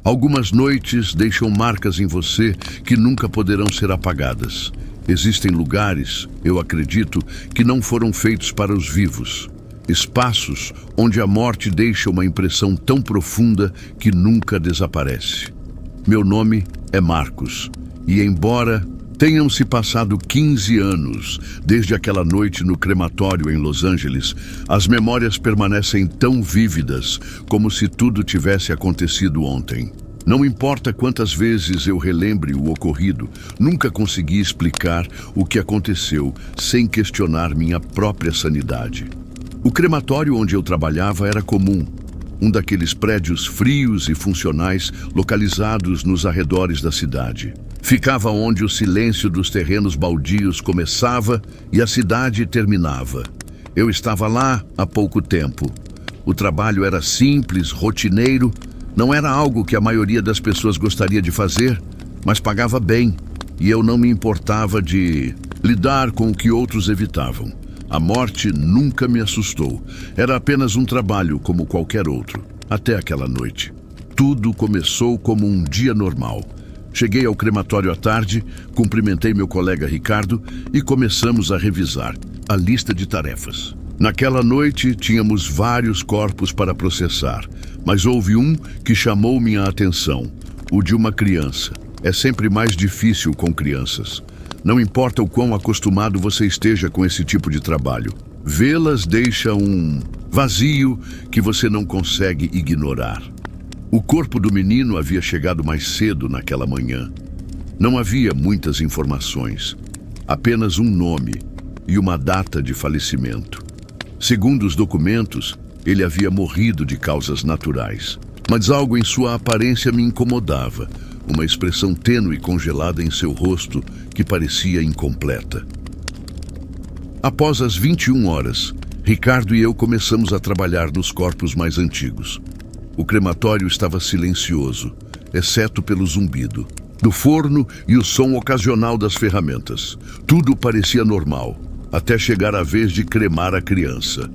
Algumas noites deixam marcas em você que nunca poderão ser apagadas. Existem lugares, eu acredito, que não foram feitos para os vivos. Espaços onde a morte deixa uma impressão tão profunda que nunca desaparece. Meu nome é Marcos, e embora tenham se passado 15 anos desde aquela noite no crematório em Los Angeles, as memórias permanecem tão vívidas como se tudo tivesse acontecido ontem. Não importa quantas vezes eu relembre o ocorrido, nunca consegui explicar o que aconteceu sem questionar minha própria sanidade. O crematório onde eu trabalhava era comum, um daqueles prédios frios e funcionais localizados nos arredores da cidade. Ficava onde o silêncio dos terrenos baldios começava e a cidade terminava. Eu estava lá há pouco tempo. O trabalho era simples, rotineiro, não era algo que a maioria das pessoas gostaria de fazer, mas pagava bem, e eu não me importava de lidar com o que outros evitavam. A morte nunca me assustou. Era apenas um trabalho como qualquer outro, até aquela noite. Tudo começou como um dia normal. Cheguei ao crematório à tarde, cumprimentei meu colega Ricardo e começamos a revisar a lista de tarefas. Naquela noite, tínhamos vários corpos para processar, mas houve um que chamou minha atenção, o de uma criança. É sempre mais difícil com crianças. Não importa o quão acostumado você esteja com esse tipo de trabalho. Vê-las deixa um vazio que você não consegue ignorar. O corpo do menino havia chegado mais cedo naquela manhã. Não havia muitas informações, apenas um nome e uma data de falecimento. Segundo os documentos, ele havia morrido de causas naturais. Mas algo em sua aparência me incomodava, uma expressão tênue congelada em seu rosto que parecia incompleta. Após as 21 horas, Ricardo e eu começamos a trabalhar nos corpos mais antigos. O crematório estava silencioso, exceto pelo zumbido do forno e o som ocasional das ferramentas. Tudo parecia normal, até chegar a vez de cremar a criança.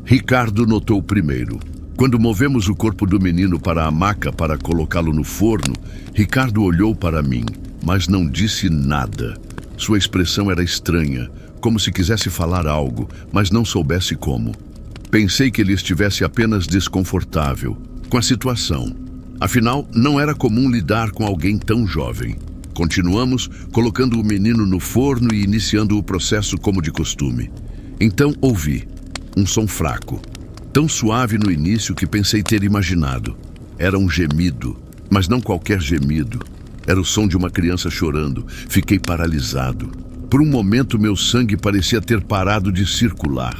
Ricardo notou primeiro. Quando movemos o corpo do menino para a maca para colocá-lo no forno, Ricardo olhou para mim, mas não disse nada. Sua expressão era estranha, como se quisesse falar algo, mas não soubesse como. Pensei que ele estivesse apenas desconfortável com a situação. Afinal, não era comum lidar com alguém tão jovem. Continuamos colocando o menino no forno e iniciando o processo como de costume. Então ouvi um som fraco, tão suave no início que pensei ter imaginado. Era um gemido, mas não qualquer gemido. Era o som de uma criança chorando. Fiquei paralisado. Por um momento, meu sangue parecia ter parado de circular.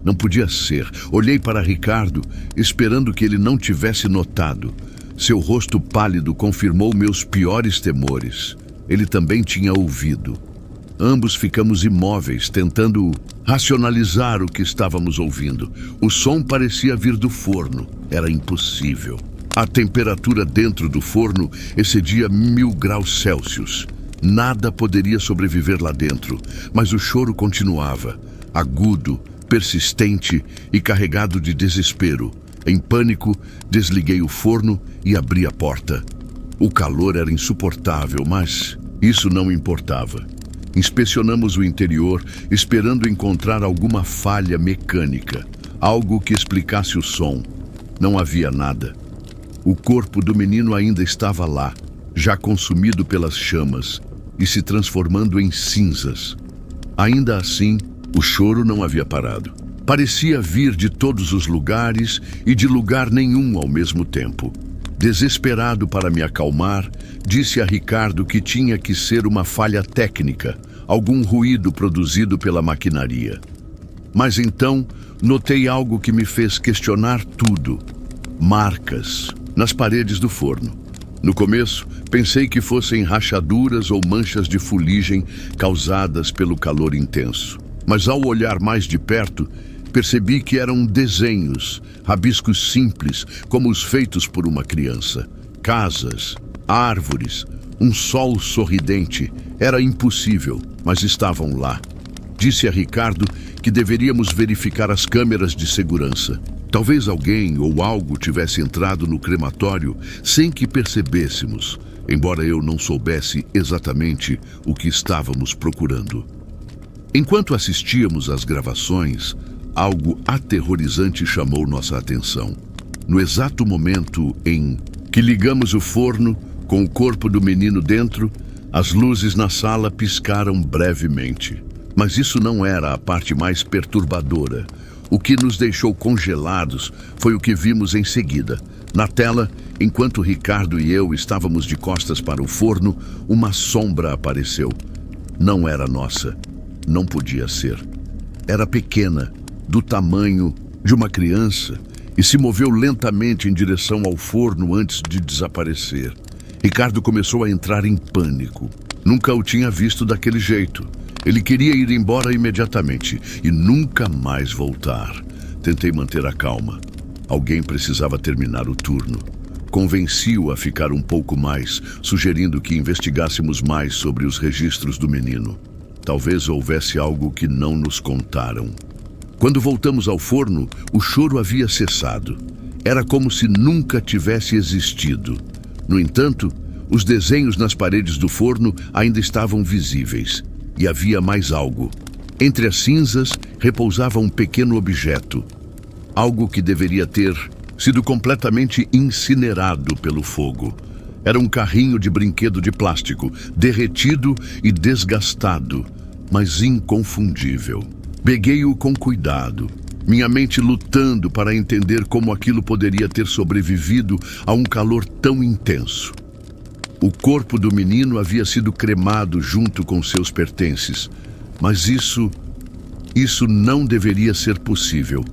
Não podia ser. Olhei para Ricardo, esperando que ele não tivesse notado. Seu rosto pálido confirmou meus piores temores. Ele também tinha ouvido. Ambos ficamos imóveis, tentando racionalizar o que estávamos ouvindo. O som parecia vir do forno. Era impossível. A temperatura dentro do forno excedia 1000 graus Celsius. Nada poderia sobreviver lá dentro, mas o choro continuava, agudo, persistente e carregado de desespero. Em pânico, desliguei o forno e abri a porta. O calor era insuportável, mas isso não importava. Inspecionamos o interior, esperando encontrar alguma falha mecânica, algo que explicasse o som. Não havia nada. O corpo do menino ainda estava lá, já consumido pelas chamas e se transformando em cinzas. Ainda assim, o choro não havia parado. Parecia vir de todos os lugares e de lugar nenhum ao mesmo tempo. Desesperado para me acalmar, disse a Ricardo que tinha que ser uma falha técnica, algum ruído produzido pela maquinaria. Mas então, notei algo que me fez questionar tudo. Marcas nas paredes do forno. No começo, pensei que fossem rachaduras ou manchas de fuligem causadas pelo calor intenso. Mas ao olhar mais de perto, percebi que eram desenhos, rabiscos simples, como os feitos por uma criança. Casas, árvores, um sol sorridente. Era impossível, mas estavam lá. Disse a Ricardo que deveríamos verificar as câmeras de segurança. Talvez alguém ou algo tivesse entrado no crematório sem que percebêssemos, embora eu não soubesse exatamente o que estávamos procurando. Enquanto assistíamos às gravações, algo aterrorizante chamou nossa atenção. No exato momento em que ligamos o forno, com o corpo do menino dentro, as luzes na sala piscaram brevemente. Mas isso não era a parte mais perturbadora. O que nos deixou congelados foi o que vimos em seguida. Na tela, enquanto Ricardo e eu estávamos de costas para o forno, uma sombra apareceu. Não era nossa. Não podia ser. Era pequena, do tamanho de uma criança, e se moveu lentamente em direção ao forno antes de desaparecer. Ricardo começou a entrar em pânico. Nunca o tinha visto daquele jeito. Ele queria ir embora imediatamente e nunca mais voltar. Tentei manter a calma. Alguém precisava terminar o turno. Convenci-o a ficar um pouco mais, sugerindo que investigássemos mais sobre os registros do menino. Talvez houvesse algo que não nos contaram. Quando voltamos ao forno, o choro havia cessado. Era como se nunca tivesse existido. No entanto, os desenhos nas paredes do forno ainda estavam visíveis. E havia mais algo. Entre as cinzas repousava um pequeno objeto. Algo que deveria ter sido completamente incinerado pelo fogo. Era um carrinho de brinquedo de plástico, derretido e desgastado, mas inconfundível. Peguei-o com cuidado, minha mente lutando para entender como aquilo poderia ter sobrevivido a um calor tão intenso. O corpo do menino havia sido cremado junto com seus pertences, mas isso não deveria ser possível.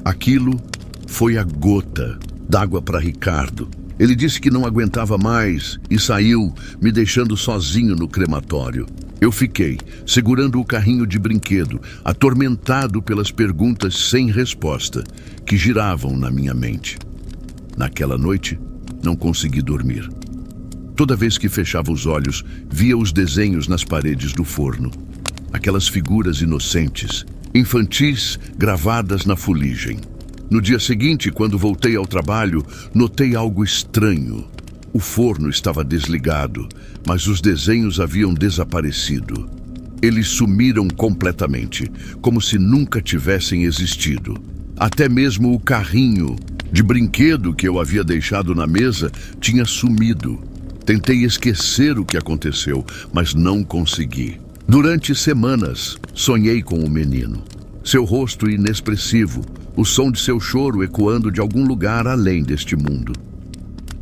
Aquilo foi a gota d'água para Ricardo. Ele disse que não aguentava mais e saiu, me deixando sozinho no crematório. Eu fiquei, segurando o carrinho de brinquedo, atormentado pelas perguntas sem resposta que giravam na minha mente. Naquela noite, não consegui dormir. Toda vez que fechava os olhos, via os desenhos nas paredes do forno. Aquelas figuras inocentes, infantis, gravadas na fuligem. No dia seguinte, quando voltei ao trabalho, notei algo estranho. O forno estava desligado, mas os desenhos haviam desaparecido. Eles sumiram completamente, como se nunca tivessem existido. Até mesmo o carrinho de brinquedo que eu havia deixado na mesa tinha sumido. Tentei esquecer o que aconteceu, mas não consegui. Durante semanas, sonhei com o menino. Seu rosto inexpressivo, o som de seu choro ecoando de algum lugar além deste mundo.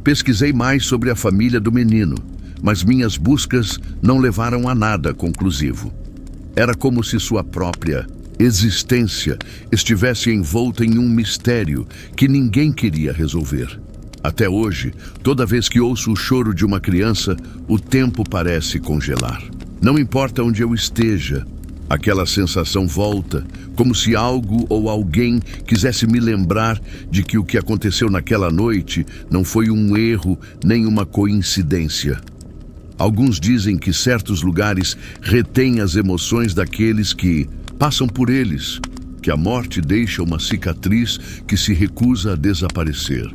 Pesquisei mais sobre a família do menino, mas minhas buscas não levaram a nada conclusivo. Era como se sua própria existência estivesse envolta em um mistério que ninguém queria resolver. Até hoje, toda vez que ouço o choro de uma criança, o tempo parece congelar. Não importa onde eu esteja, aquela sensação volta, como se algo ou alguém quisesse me lembrar de que o que aconteceu naquela noite não foi um erro nem uma coincidência. Alguns dizem que certos lugares retêm as emoções daqueles que passam por eles, que a morte deixa uma cicatriz que se recusa a desaparecer.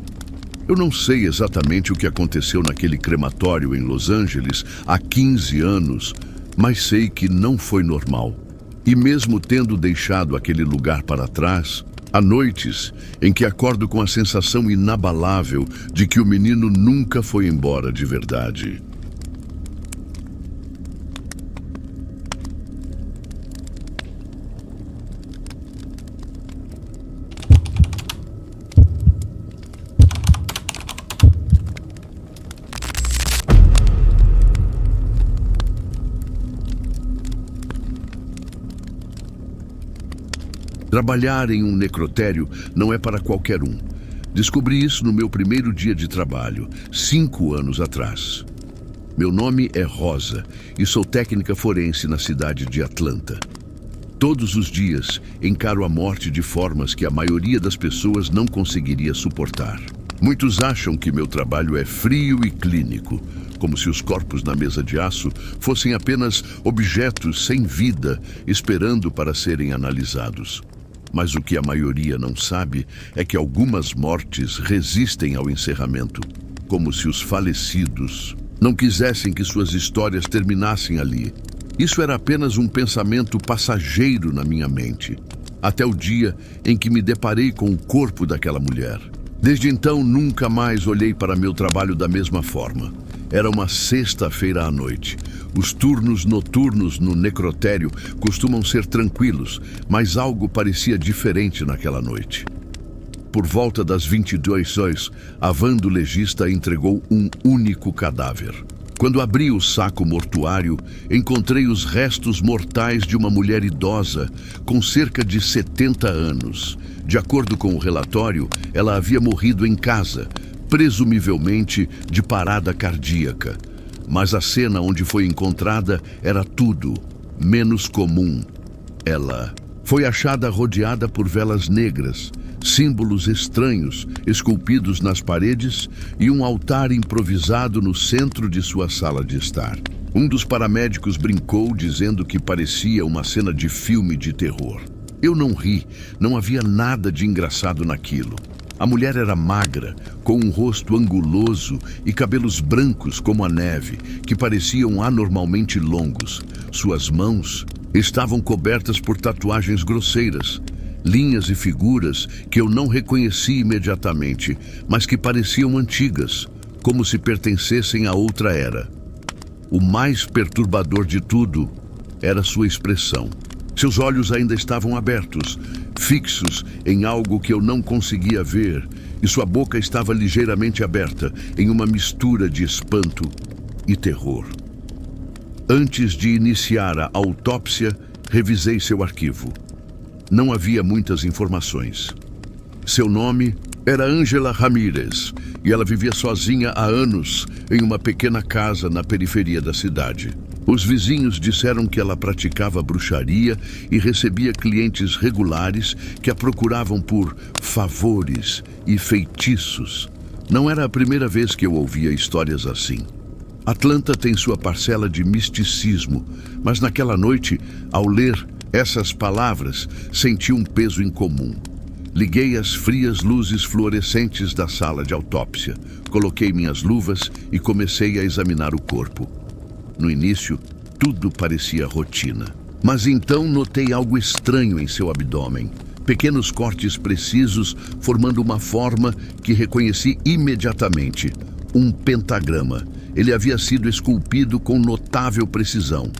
Eu não sei exatamente o que aconteceu naquele crematório em Los Angeles há 15 anos, mas sei que não foi normal. E mesmo tendo deixado aquele lugar para trás, há noites em que acordo com a sensação inabalável de que o menino nunca foi embora de verdade. Trabalhar em um necrotério não é para qualquer um. Descobri isso no meu primeiro dia de trabalho, 5 anos atrás. Meu nome é Rosa e sou técnica forense na cidade de Atlanta. Todos os dias encaro a morte de formas que a maioria das pessoas não conseguiria suportar. Muitos acham que meu trabalho é frio e clínico, como se os corpos na mesa de aço fossem apenas objetos sem vida esperando para serem analisados. Mas o que a maioria não sabe é que algumas mortes resistem ao encerramento, como se os falecidos não quisessem que suas histórias terminassem ali. Isso era apenas um pensamento passageiro na minha mente, até o dia em que me deparei com o corpo daquela mulher. Desde então, nunca mais olhei para meu trabalho da mesma forma. Era uma sexta-feira à noite. Os turnos noturnos no necrotério costumam ser tranquilos, mas algo parecia diferente naquela noite. Por volta das 22 horas, a van do legista entregou um único cadáver. Quando abri o saco mortuário, encontrei os restos mortais de uma mulher idosa com cerca de 70 anos. De acordo com o relatório, ela havia morrido em casa, presumivelmente de parada cardíaca. Mas a cena onde foi encontrada era tudo menos comum. Ela foi achada rodeada por velas negras, símbolos estranhos esculpidos nas paredes e um altar improvisado no centro de sua sala de estar. Um dos paramédicos brincou, dizendo que parecia uma cena de filme de terror. Eu não ri, não havia nada de engraçado naquilo. A mulher era magra, com um rosto anguloso e cabelos brancos como a neve, que pareciam anormalmente longos. Suas mãos estavam cobertas por tatuagens grosseiras, linhas e figuras que eu não reconheci imediatamente, mas que pareciam antigas, como se pertencessem a outra era. O mais perturbador de tudo era sua expressão. Seus olhos ainda estavam abertos, fixos em algo que eu não conseguia ver, e sua boca estava ligeiramente aberta, em uma mistura de espanto e terror. Antes de iniciar a autópsia, revisei seu arquivo. Não havia muitas informações. Seu nome era Ángela Ramírez, e ela vivia sozinha há anos em uma pequena casa na periferia da cidade. Os vizinhos disseram que ela praticava bruxaria e recebia clientes regulares que a procuravam por favores e feitiços. Não era a primeira vez que eu ouvia histórias assim. Atlanta tem sua parcela de misticismo, mas naquela noite, ao ler essas palavras, senti um peso incomum. Liguei as frias luzes fluorescentes da sala de autópsia, coloquei minhas luvas e comecei a examinar o corpo. No início, tudo parecia rotina. Mas então notei algo estranho em seu abdômen. Pequenos cortes precisos formando uma forma que reconheci imediatamente. Um pentagrama. Ele havia sido esculpido com notável precisão.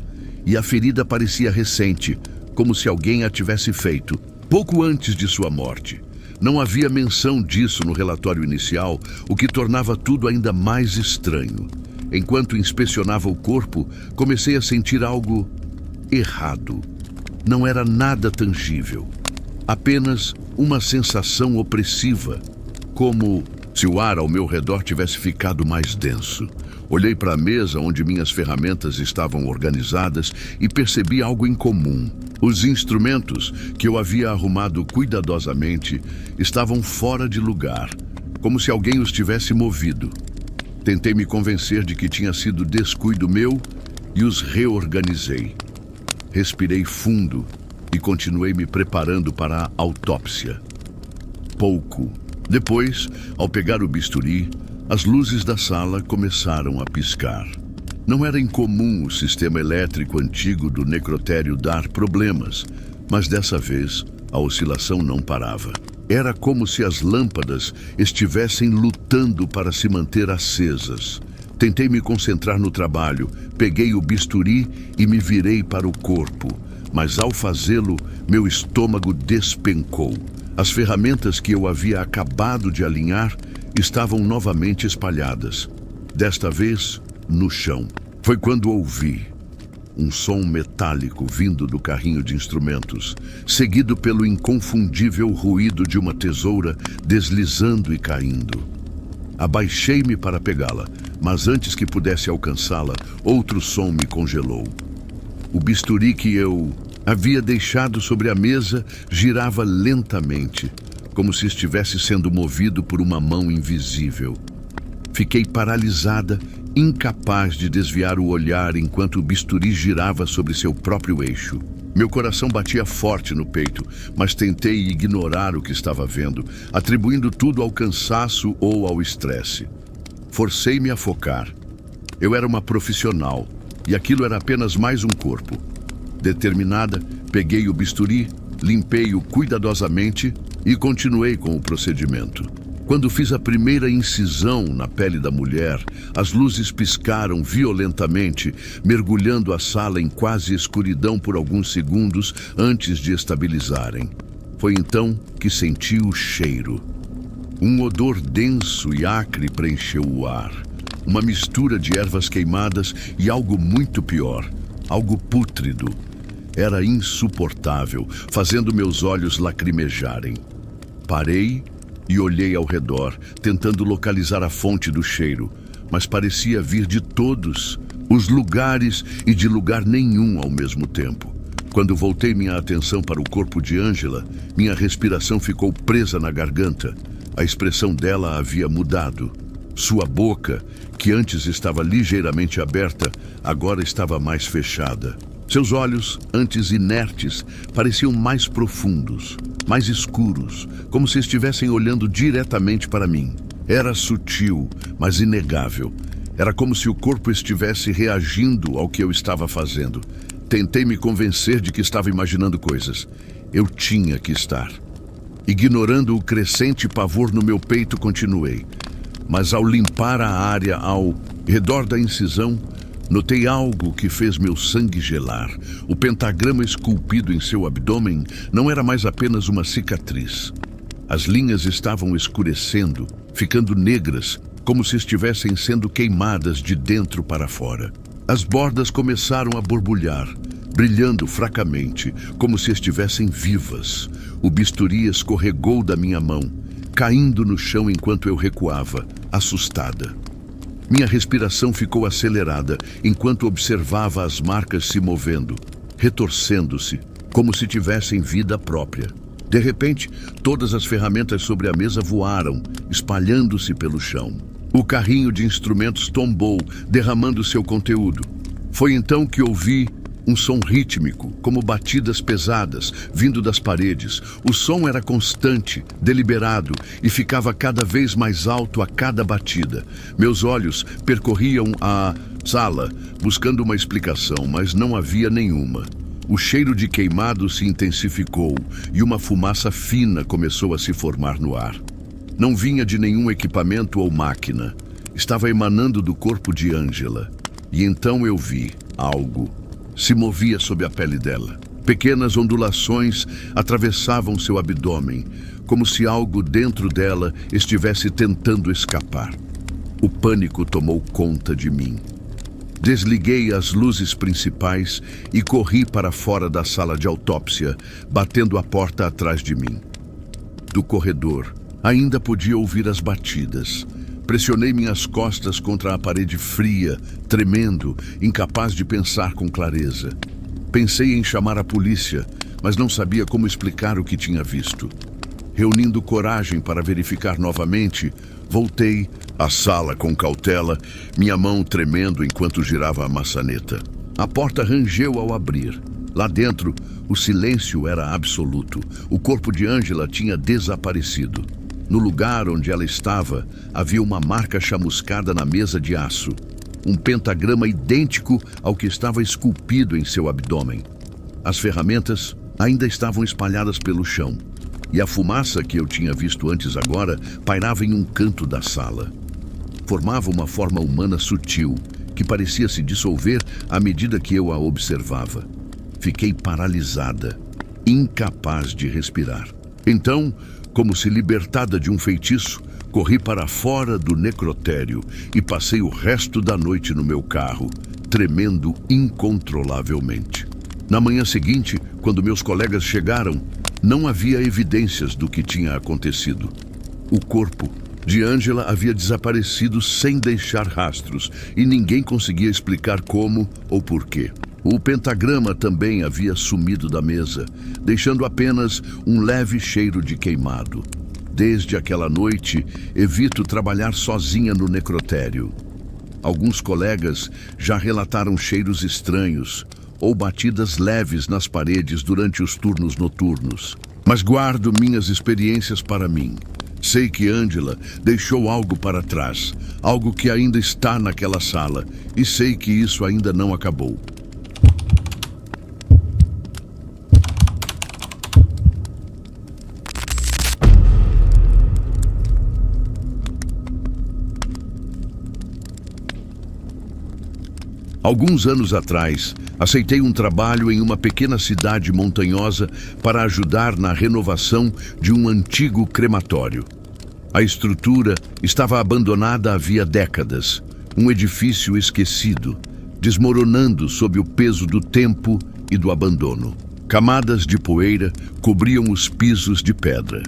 E a ferida parecia recente, como se alguém a tivesse feito pouco antes de sua morte. Não havia menção disso no relatório inicial, o que tornava tudo ainda mais estranho. Enquanto inspecionava o corpo, comecei a sentir algo errado. Não era nada tangível, apenas uma sensação opressiva, como se o ar ao meu redor tivesse ficado mais denso. Olhei para a mesa onde minhas ferramentas estavam organizadas e percebi algo incomum. Os instrumentos, que eu havia arrumado cuidadosamente, estavam fora de lugar, como se alguém os tivesse movido. Tentei me convencer de que tinha sido descuido meu e os reorganizei. Respirei fundo e continuei me preparando para a autópsia. Pouco depois, ao pegar o bisturi, as luzes da sala começaram a piscar. Não era incomum o sistema elétrico antigo do necrotério dar problemas, mas dessa vez a oscilação não parava. Era como se as lâmpadas estivessem lutando para se manter acesas. Tentei me concentrar no trabalho, peguei o bisturi e me virei para o corpo, mas ao fazê-lo, meu estômago despencou. As ferramentas que eu havia acabado de alinhar estavam novamente espalhadas, desta vez no chão. Foi quando ouvi um som metálico vindo do carrinho de instrumentos, seguido pelo inconfundível ruído de uma tesoura deslizando e caindo. Abaixei-me para pegá-la, mas antes que pudesse alcançá-la, outro som me congelou. O bisturi que eu havia deixado sobre a mesa girava lentamente, como se estivesse sendo movido por uma mão invisível. Fiquei paralisada, incapaz de desviar o olhar enquanto o bisturi girava sobre seu próprio eixo. Meu coração batia forte no peito, mas tentei ignorar o que estava vendo, atribuindo tudo ao cansaço ou ao estresse. Forcei-me a focar. Eu era uma profissional, e aquilo era apenas mais um corpo. Determinada, peguei o bisturi, limpei-o cuidadosamente e continuei com o procedimento. Quando fiz a primeira incisão na pele da mulher, as luzes piscaram violentamente, mergulhando a sala em quase escuridão por alguns segundos antes de estabilizarem. Foi então que senti o cheiro. Um odor denso e acre preencheu o ar. Uma mistura de ervas queimadas e algo muito pior, algo pútrido. Era insuportável, fazendo meus olhos lacrimejarem. Parei e olhei ao redor, tentando localizar a fonte do cheiro, mas parecia vir de todos os lugares e de lugar nenhum ao mesmo tempo. Quando voltei minha atenção para o corpo de Ângela, minha respiração ficou presa na garganta. A expressão dela havia mudado. Sua boca, que antes estava ligeiramente aberta, agora estava mais fechada. Seus olhos, antes inertes, pareciam mais profundos, mais escuros, como se estivessem olhando diretamente para mim. Era sutil, mas inegável. Era como se o corpo estivesse reagindo ao que eu estava fazendo. Tentei me convencer de que estava imaginando coisas. Eu tinha que estar. Ignorando o crescente pavor no meu peito, continuei. Mas ao limpar a área ao redor da incisão, notei algo que fez meu sangue gelar. O pentagrama esculpido em seu abdômen não era mais apenas uma cicatriz. As linhas estavam escurecendo, ficando negras, como se estivessem sendo queimadas de dentro para fora. As bordas começaram a borbulhar, brilhando fracamente, como se estivessem vivas. O bisturi escorregou da minha mão, caindo no chão enquanto eu recuava, assustada. Minha respiração ficou acelerada enquanto observava as marcas se movendo, retorcendo-se, como se tivessem vida própria. De repente, todas as ferramentas sobre a mesa voaram, espalhando-se pelo chão. O carrinho de instrumentos tombou, derramando seu conteúdo. Foi então que ouvi um som rítmico, como batidas pesadas, vindo das paredes. O som era constante, deliberado, e ficava cada vez mais alto a cada batida. Meus olhos percorriam a sala, buscando uma explicação, mas não havia nenhuma. O cheiro de queimado se intensificou e uma fumaça fina começou a se formar no ar. Não vinha de nenhum equipamento ou máquina. Estava emanando do corpo de Ângela. E então eu vi algo. Se movia sob a pele dela. Pequenas ondulações atravessavam seu abdômen, como se algo dentro dela estivesse tentando escapar. O pânico tomou conta de mim. Desliguei as luzes principais e corri para fora da sala de autópsia, batendo a porta atrás de mim. Do corredor, ainda podia ouvir as batidas. Pressionei minhas costas contra a parede fria, tremendo, incapaz de pensar com clareza. Pensei em chamar a polícia, mas não sabia como explicar o que tinha visto. Reunindo coragem para verificar novamente, voltei à sala com cautela, minha mão tremendo enquanto girava a maçaneta. A porta rangeu ao abrir. Lá dentro, o silêncio era absoluto. O corpo de Ângela tinha desaparecido. No lugar onde ela estava, havia uma marca chamuscada na mesa de aço. Um pentagrama idêntico ao que estava esculpido em seu abdômen. As ferramentas ainda estavam espalhadas pelo chão. E a fumaça que eu tinha visto antes agora pairava em um canto da sala. Formava uma forma humana sutil, que parecia se dissolver à medida que eu a observava. Fiquei paralisada, incapaz de respirar. Então, como se libertada de um feitiço, corri para fora do necrotério e passei o resto da noite no meu carro, tremendo incontrolavelmente. Na manhã seguinte, quando meus colegas chegaram, não havia evidências do que tinha acontecido. O corpo de Ângela havia desaparecido sem deixar rastros e ninguém conseguia explicar como ou porquê. O pentagrama também havia sumido da mesa, deixando apenas um leve cheiro de queimado. Desde aquela noite, evito trabalhar sozinha no necrotério. Alguns colegas já relataram cheiros estranhos, ou batidas leves nas paredes durante os turnos noturnos. Mas guardo minhas experiências para mim. Sei que Angela deixou algo para trás, algo que ainda está naquela sala, e sei que isso ainda não acabou. Alguns anos atrás, aceitei um trabalho em uma pequena cidade montanhosa para ajudar na renovação de um antigo crematório. A estrutura estava abandonada havia décadas, um edifício esquecido, desmoronando sob o peso do tempo e do abandono. Camadas de poeira cobriam os pisos de pedra,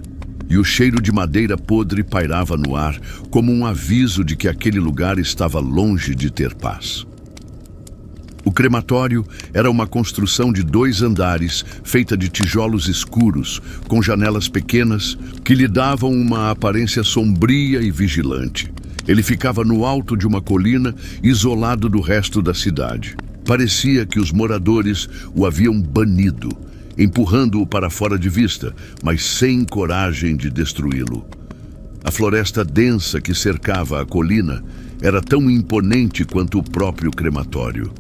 e o cheiro de madeira podre pairava no ar como um aviso de que aquele lugar estava longe de ter paz. O crematório era uma construção de 2 andares, feita de tijolos escuros, com janelas pequenas, que lhe davam uma aparência sombria e vigilante. Ele ficava no alto de uma colina, isolado do resto da cidade. Parecia que os moradores o haviam banido, empurrando-o para fora de vista, mas sem coragem de destruí-lo. A floresta densa que cercava a colina era tão imponente quanto o próprio crematório.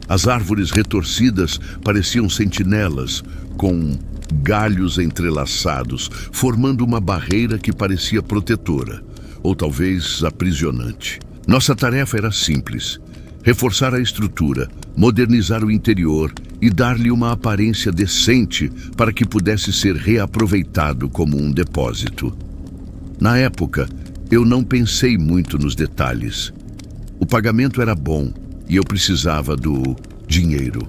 As árvores retorcidas pareciam sentinelas, com galhos entrelaçados, formando uma barreira que parecia protetora, ou talvez aprisionante. Nossa tarefa era simples: reforçar a estrutura, modernizar o interior e dar-lhe uma aparência decente para que pudesse ser reaproveitado como um depósito. Na época, eu não pensei muito nos detalhes. O pagamento era bom, e eu precisava do dinheiro.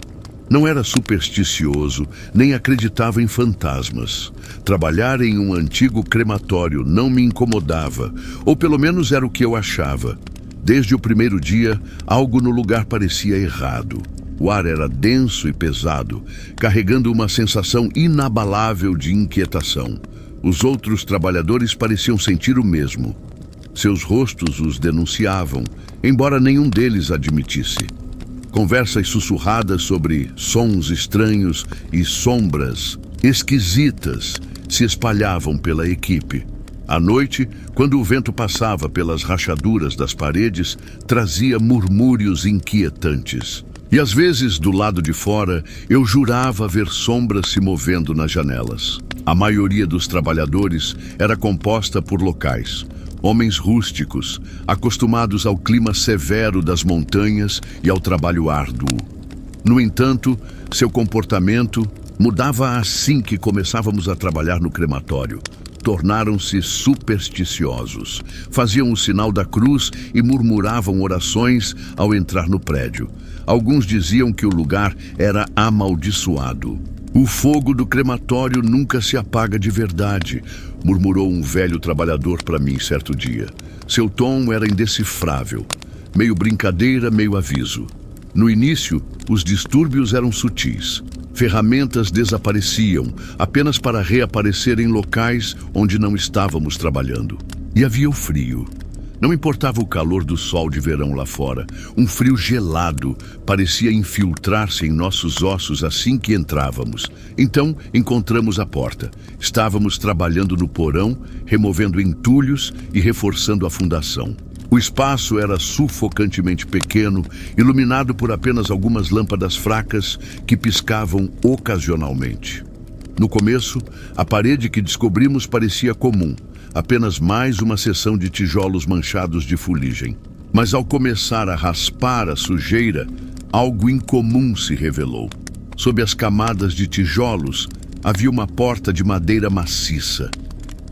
Não era supersticioso, nem acreditava em fantasmas. Trabalhar em um antigo crematório não me incomodava, ou pelo menos era o que eu achava. Desde o primeiro dia, algo no lugar parecia errado. O ar era denso e pesado, carregando uma sensação inabalável de inquietação. Os outros trabalhadores pareciam sentir o mesmo. Seus rostos os denunciavam, embora nenhum deles admitisse. Conversas sussurradas sobre sons estranhos e sombras esquisitas se espalhavam pela equipe. À noite, quando o vento passava pelas rachaduras das paredes, trazia murmúrios inquietantes. E às vezes, do lado de fora, eu jurava ver sombras se movendo nas janelas. A maioria dos trabalhadores era composta por locais. Homens rústicos, acostumados ao clima severo das montanhas e ao trabalho árduo. No entanto, seu comportamento mudava assim que começávamos a trabalhar no crematório. Tornaram-se supersticiosos, faziam o sinal da cruz e murmuravam orações ao entrar no prédio. Alguns diziam que o lugar era amaldiçoado. O fogo do crematório nunca se apaga de verdade, murmurou um velho trabalhador para mim certo dia. Seu tom era indecifrável, meio brincadeira, meio aviso. No início, os distúrbios eram sutis. Ferramentas desapareciam, apenas para reaparecer em locais onde não estávamos trabalhando. E havia o frio. Não importava o calor do sol de verão lá fora. Um frio gelado parecia infiltrar-se em nossos ossos assim que entrávamos. Então, encontramos a porta. Estávamos trabalhando no porão, removendo entulhos e reforçando a fundação. O espaço era sufocantemente pequeno, iluminado por apenas algumas lâmpadas fracas que piscavam ocasionalmente. No começo, a parede que descobrimos parecia comum, apenas mais uma seção de tijolos manchados de fuligem. Mas ao começar a raspar a sujeira, algo incomum se revelou. Sob as camadas de tijolos, havia uma porta de madeira maciça.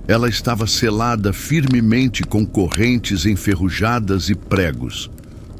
Ela estava selada firmemente com correntes enferrujadas e pregos,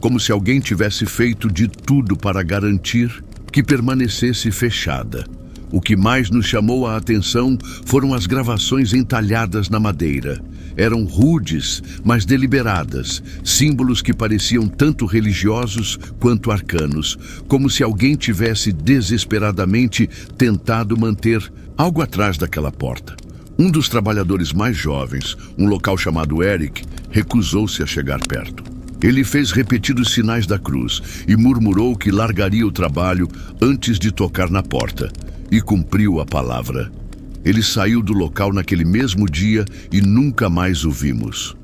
como se alguém tivesse feito de tudo para garantir que permanecesse fechada. O que mais nos chamou a atenção foram as gravações entalhadas na madeira. Eram rudes, mas deliberadas, símbolos que pareciam tanto religiosos quanto arcanos, como se alguém tivesse desesperadamente tentado manter algo atrás daquela porta. Um dos trabalhadores mais jovens, um local chamado Eric, recusou-se a chegar perto. Ele fez repetidos sinais da cruz e murmurou que largaria o trabalho antes de tocar na porta, e cumpriu a palavra. Ele saiu do local naquele mesmo dia e nunca mais o vimos.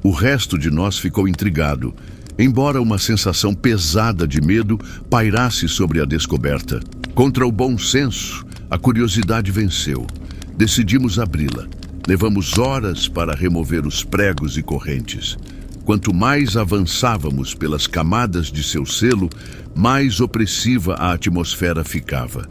O resto de nós ficou intrigado, embora uma sensação pesada de medo pairasse sobre a descoberta. Contra o bom senso, a curiosidade venceu. Decidimos abri-la. Levamos horas para remover os pregos e correntes. Quanto mais avançávamos pelas camadas de seu selo, mais opressiva a atmosfera ficava.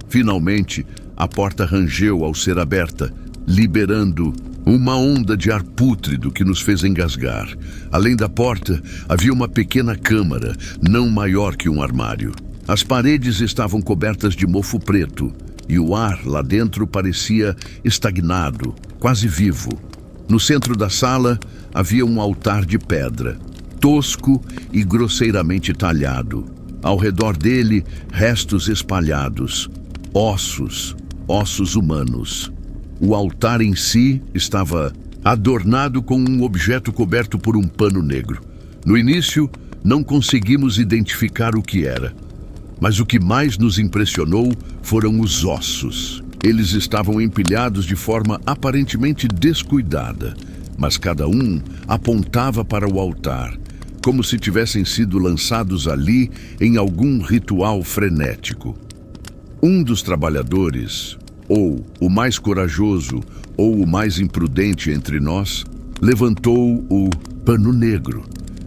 Finalmente, a porta rangeu ao ser aberta, liberando uma onda de ar pútrido que nos fez engasgar. Além da porta, havia uma pequena câmara, não maior que um armário. As paredes estavam cobertas de mofo preto, e o ar lá dentro parecia estagnado, quase vivo. No centro da sala havia um altar de pedra, tosco e grosseiramente talhado. Ao redor dele, restos espalhados, ossos humanos. O altar em si estava adornado com um objeto coberto por um pano negro. No início, não conseguimos identificar o que era, mas o que mais nos impressionou foram os ossos. Eles estavam empilhados de forma aparentemente descuidada, mas cada um apontava para o altar, como se tivessem sido lançados ali em algum ritual frenético. Um dos trabalhadores, ou o mais corajoso ou o mais imprudente entre nós, levantou o pano negro.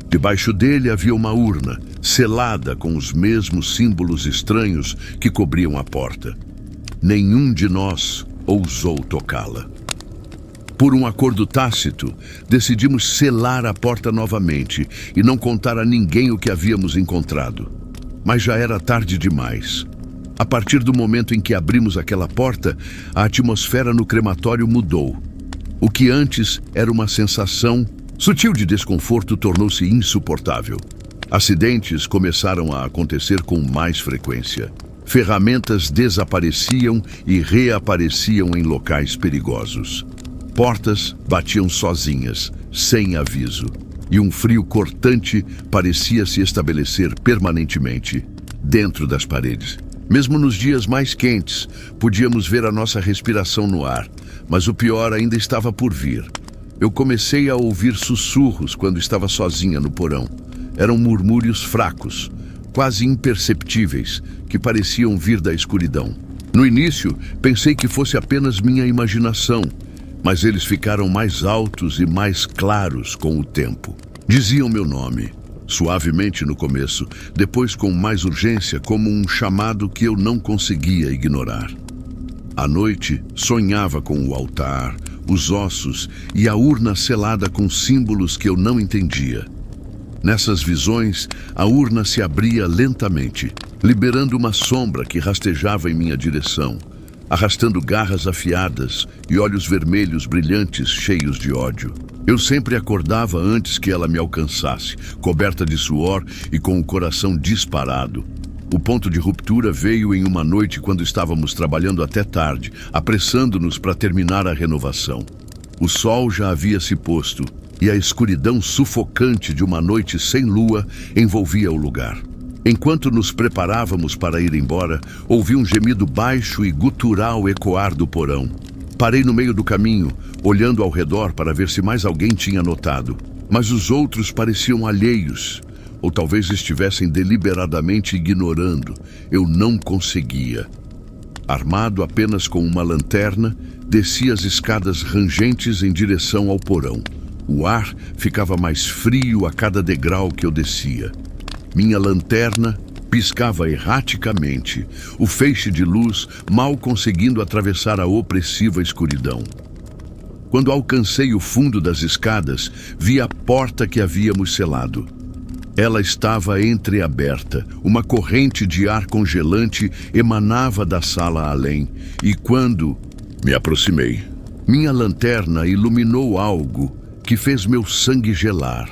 Debaixo dele havia uma urna, selada com os mesmos símbolos estranhos que cobriam a porta. Nenhum de nós ousou tocá-la. Por um acordo tácito, decidimos selar a porta novamente e não contar a ninguém o que havíamos encontrado. Mas já era tarde demais. A partir do momento em que abrimos aquela porta, a atmosfera no crematório mudou. O que antes era uma sensação sutil de desconforto tornou-se insuportável. Acidentes começaram a acontecer com mais frequência. Ferramentas desapareciam e reapareciam em locais perigosos. Portas batiam sozinhas, sem aviso, e um frio cortante parecia se estabelecer permanentemente dentro das paredes. Mesmo nos dias mais quentes, podíamos ver a nossa respiração no ar, mas o pior ainda estava por vir. Eu comecei a ouvir sussurros quando estava sozinha no porão. Eram murmúrios fracos, quase imperceptíveis, que pareciam vir da escuridão. No início, pensei que fosse apenas minha imaginação, mas eles ficaram mais altos e mais claros com o tempo. Diziam meu nome, suavemente no começo, depois com mais urgência, como um chamado que eu não conseguia ignorar. À noite, sonhava com o altar, os ossos e a urna selada com símbolos que eu não entendia. Nessas visões, a urna se abria lentamente, liberando uma sombra que rastejava em minha direção, arrastando garras afiadas e olhos vermelhos brilhantes cheios de ódio. Eu sempre acordava antes que ela me alcançasse, coberta de suor e com o coração disparado. O ponto de ruptura veio em uma noite quando estávamos trabalhando até tarde, apressando-nos para terminar a renovação. O sol já havia se posto e a escuridão sufocante de uma noite sem lua envolvia o lugar. Enquanto nos preparávamos para ir embora, ouvi um gemido baixo e gutural ecoar do porão. Parei no meio do caminho, olhando ao redor para ver se mais alguém tinha notado, mas os outros pareciam alheios, ou talvez estivessem deliberadamente ignorando. Eu não conseguia. Armado apenas com uma lanterna, desci as escadas rangentes em direção ao porão. O ar ficava mais frio a cada degrau que eu descia. Minha lanterna piscava erraticamente, o feixe de luz mal conseguindo atravessar a opressiva escuridão. Quando alcancei o fundo das escadas, vi a porta que havíamos selado. Ela estava entreaberta, uma corrente de ar congelante emanava da sala além, e quando me aproximei, minha lanterna iluminou algo que fez meu sangue gelar.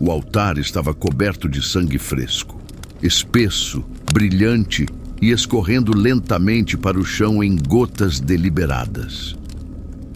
O altar estava coberto de sangue fresco, espesso, brilhante e escorrendo lentamente para o chão em gotas deliberadas.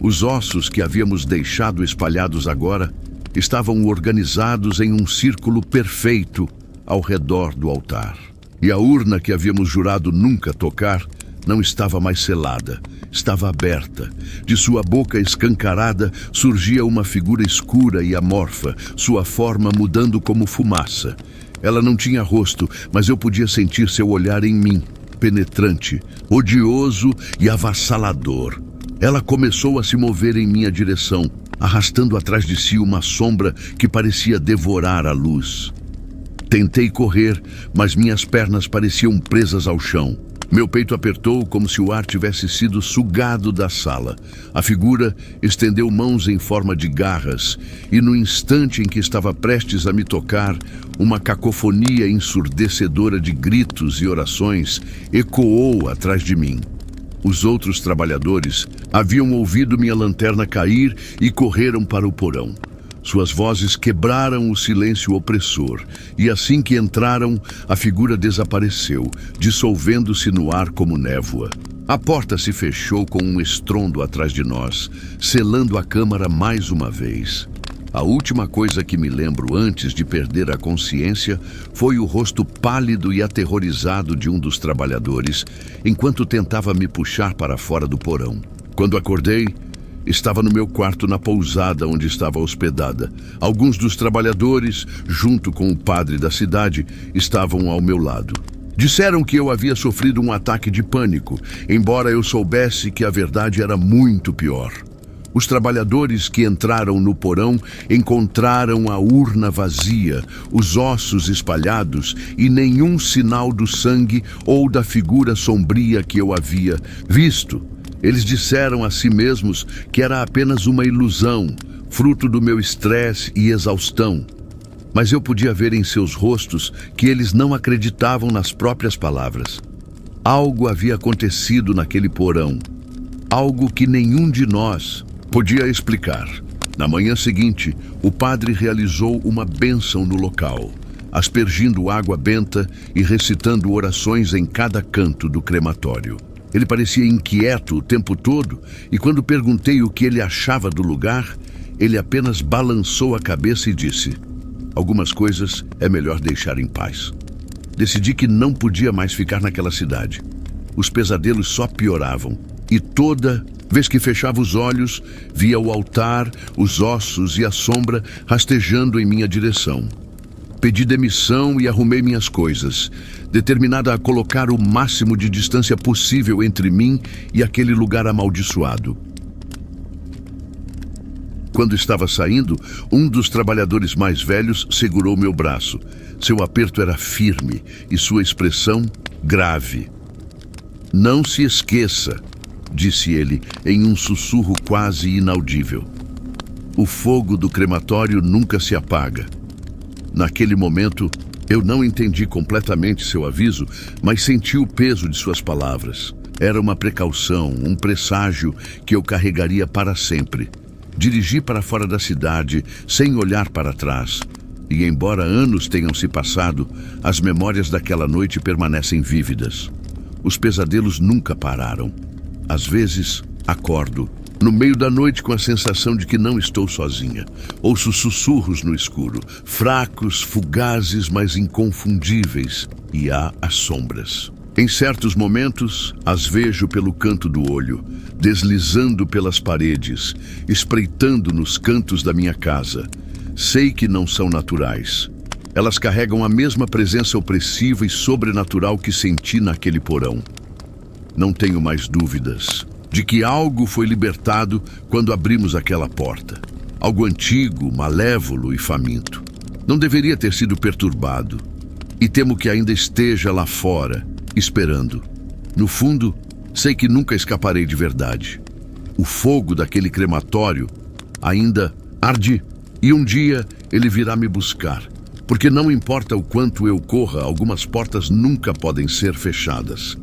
Os ossos que havíamos deixado espalhados agora estavam organizados em um círculo perfeito ao redor do altar. E a urna que havíamos jurado nunca tocar não estava mais selada, estava aberta. De sua boca escancarada surgia uma figura escura e amorfa, sua forma mudando como fumaça. Ela não tinha rosto, mas eu podia sentir seu olhar em mim, penetrante, odioso e avassalador. Ela começou a se mover em minha direção, arrastando atrás de si uma sombra que parecia devorar a luz. Tentei correr, mas minhas pernas pareciam presas ao chão. Meu peito apertou como se o ar tivesse sido sugado da sala. A figura estendeu mãos em forma de garras e, no instante em que estava prestes a me tocar, uma cacofonia ensurdecedora de gritos e orações ecoou atrás de mim. Os outros trabalhadores haviam ouvido minha lanterna cair e correram para o porão. Suas vozes quebraram o silêncio opressor, e assim que entraram, a figura desapareceu, dissolvendo-se no ar como névoa. A porta se fechou com um estrondo atrás de nós, selando a câmara mais uma vez. A última coisa que me lembro antes de perder a consciência foi o rosto pálido e aterrorizado de um dos trabalhadores, enquanto tentava me puxar para fora do porão. Quando acordei, estava no meu quarto na pousada onde estava hospedada. Alguns dos trabalhadores, junto com o padre da cidade, estavam ao meu lado. Disseram que eu havia sofrido um ataque de pânico, embora eu soubesse que a verdade era muito pior. Os trabalhadores que entraram no porão encontraram a urna vazia, os ossos espalhados e nenhum sinal do sangue ou da figura sombria que eu havia visto. Eles disseram a si mesmos que era apenas uma ilusão, fruto do meu estresse e exaustão. Mas eu podia ver em seus rostos que eles não acreditavam nas próprias palavras. Algo havia acontecido naquele porão, algo que nenhum de nós podia explicar. Na manhã seguinte, o padre realizou uma bênção no local, aspergindo água benta e recitando orações em cada canto do crematório. Ele parecia inquieto o tempo todo, e quando perguntei o que ele achava do lugar, ele apenas balançou a cabeça e disse: "Algumas coisas é melhor deixar em paz." Decidi que não podia mais ficar naquela cidade. Os pesadelos só pioravam, e toda vez que fechava os olhos, via o altar, os ossos e a sombra rastejando em minha direção. Pedi demissão e arrumei minhas coisas, determinada a colocar o máximo de distância possível entre mim e aquele lugar amaldiçoado. Quando estava saindo, um dos trabalhadores mais velhos segurou meu braço. Seu aperto era firme e sua expressão grave. "Não se esqueça", disse ele em um sussurro quase inaudível. "O fogo do crematório nunca se apaga." Naquele momento, eu não entendi completamente seu aviso, mas senti o peso de suas palavras. Era uma precaução, um presságio que eu carregaria para sempre. Dirigi para fora da cidade, sem olhar para trás. E embora anos tenham se passado, as memórias daquela noite permanecem vívidas. Os pesadelos nunca pararam. Às vezes, acordo, no meio da noite, com a sensação de que não estou sozinha. Ouço sussurros no escuro, fracos, fugazes, mas inconfundíveis, e há as sombras. Em certos momentos, as vejo pelo canto do olho, deslizando pelas paredes, espreitando nos cantos da minha casa. Sei que não são naturais. Elas carregam a mesma presença opressiva e sobrenatural que senti naquele porão. Não tenho mais dúvidas de que algo foi libertado quando abrimos aquela porta. Algo antigo, malévolo e faminto. Não deveria ter sido perturbado. E temo que ainda esteja lá fora, esperando. No fundo, sei que nunca escaparei de verdade. O fogo daquele crematório ainda arde, e um dia ele virá me buscar. Porque não importa o quanto eu corra, algumas portas nunca podem ser fechadas.